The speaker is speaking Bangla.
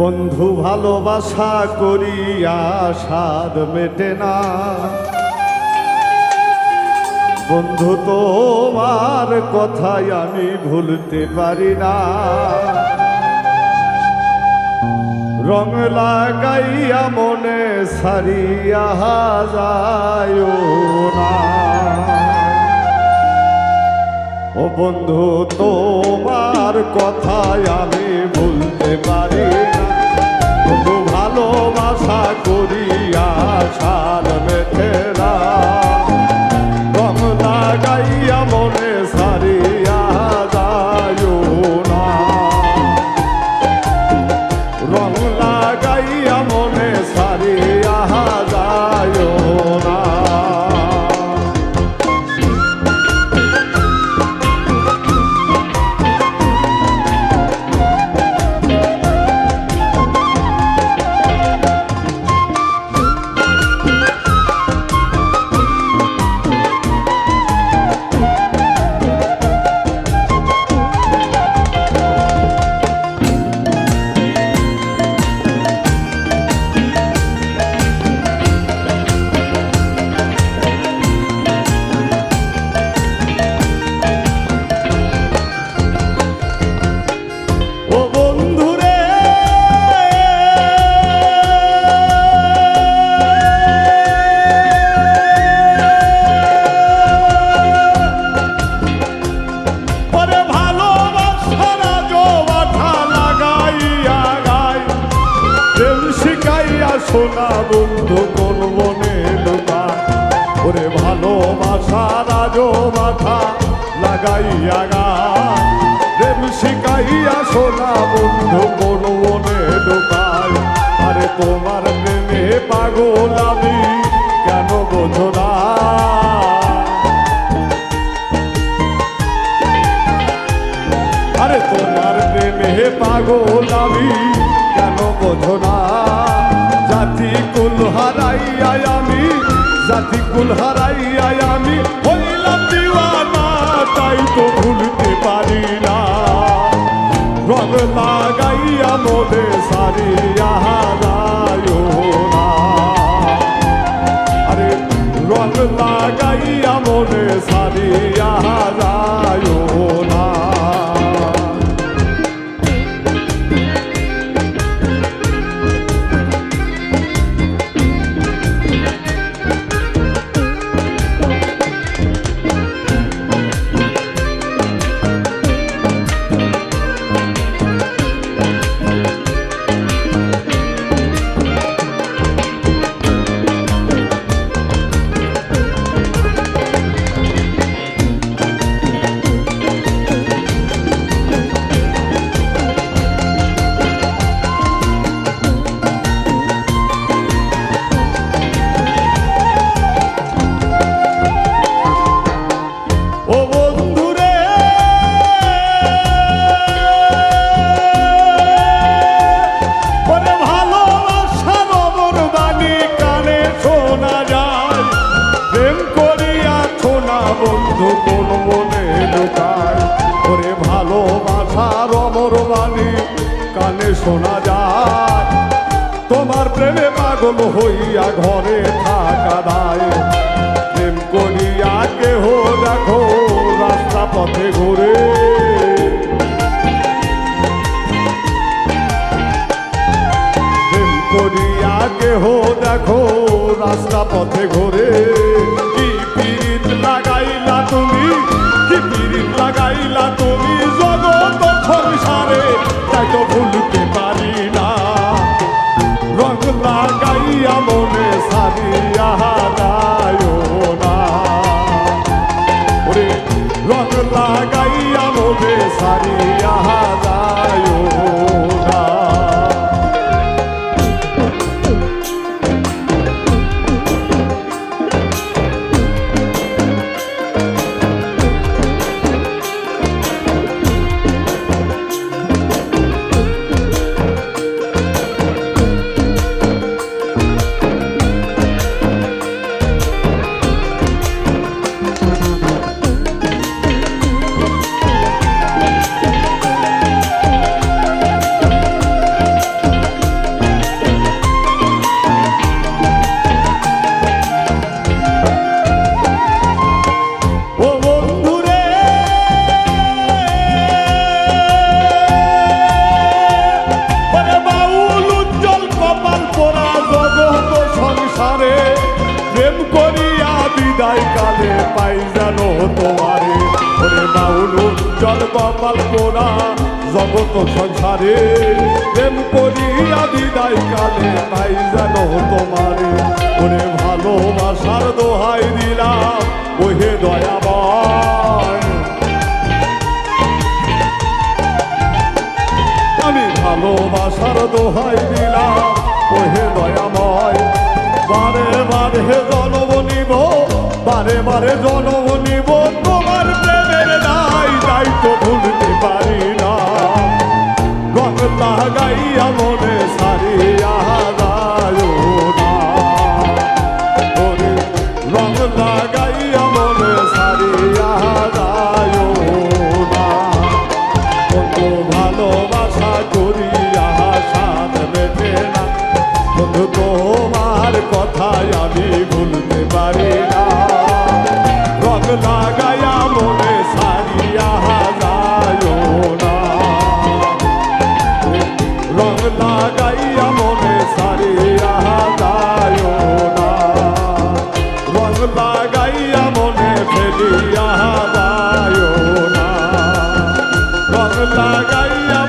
বন্ধু ভালোবাসা করিয়া স্বাদ মেটে না, বন্ধু তোমার কথাই আমি ভুলতে পারি না। রং লাগাইয়া মনে সারিয়া যায় না, ও বন্ধু তোমার কথাই আমি ভুলতে পারি না। বন্ধু ভালোবাসা করিয়া স্বাদ মেটে না, রং লাগাইয়া মনে সারিয়া যায় না, রং লাগাইয়া মনে সারিয়া যায় না। সোনা বন্ধু কোন বনে দোকান, ওরে ভালোবাসার আজো মাথা লাগাইয়া গান, প্রেম শিখাইয়া সোনা বন্ধু কোন বনে দোকান। আরে তোমার প্রেমে পাগল আমি কেন বোঝো না, আরে তোমার প্রেমে পাগল আমি কেন বোঝো না। জাতি কুল হারাইয়া আমি, জাতি কুল হারাইয়া আমি হইলাম দিওয়ানা, তাই তো ভুলতে পারি না। রং লাগাইয়া মনে সারিয়া যায় না, আরে রং লাগাইয়া মনে সারিয়া যায় না। বন্ধু কোন মনে ঢোকায়, ওরে ভালোবাসার অমর বাণী কানে শোনা যায়। তোমার প্রেমে পাগল হইয়া ঘরে থাকা দায়, প্রেম করিয়া কেহ দেখো রাস্তা পথে ঘুরে, প্রেম করিয়া কেহ দেখো রাস্তা পথে ঘুরে। কি পীড়িত লাগাইলা তুমি, কি পীড়িত লাগাইলা তুমি জগৎ সংসারে, তাই তো ভুলতে পারি না। রং লাগাইয়া মনে সারিয়া যায় না, ওরে রং লাগাইয়া মনে সারিয়া যায় না। কপাল পোড়া জগত সংসারে প্রেম করিয়া বিদায় কালে তাই যেন তোমারে ওরে ভালোবাসার দোহাই দিলাম ওহে দয়াময় আমি ভালোবাসার দোহাই দিলাম ওহে দয়াময় বারে বারে জনম নিব বারে বারে জনম নিব তোমার প্রেমের দাই তো ভুলতে পারি না রং লাগাইয়া মনে সারিয়া যায় না ওরে রং লাগাইয়া মনে সারিয়া যায় না কত ভালোবাসা করিয়া সাথ মেটে না বন্ধু তোমার কথায় আমি ভুলতে পারি না রং লাগাইয়া মনে সারিয়া যায় না রং লাগাইয়া মনে সারিয়া যায় না রং লাগাইয়া মনে ফেলিয়া যায় না রং লাগাইয়া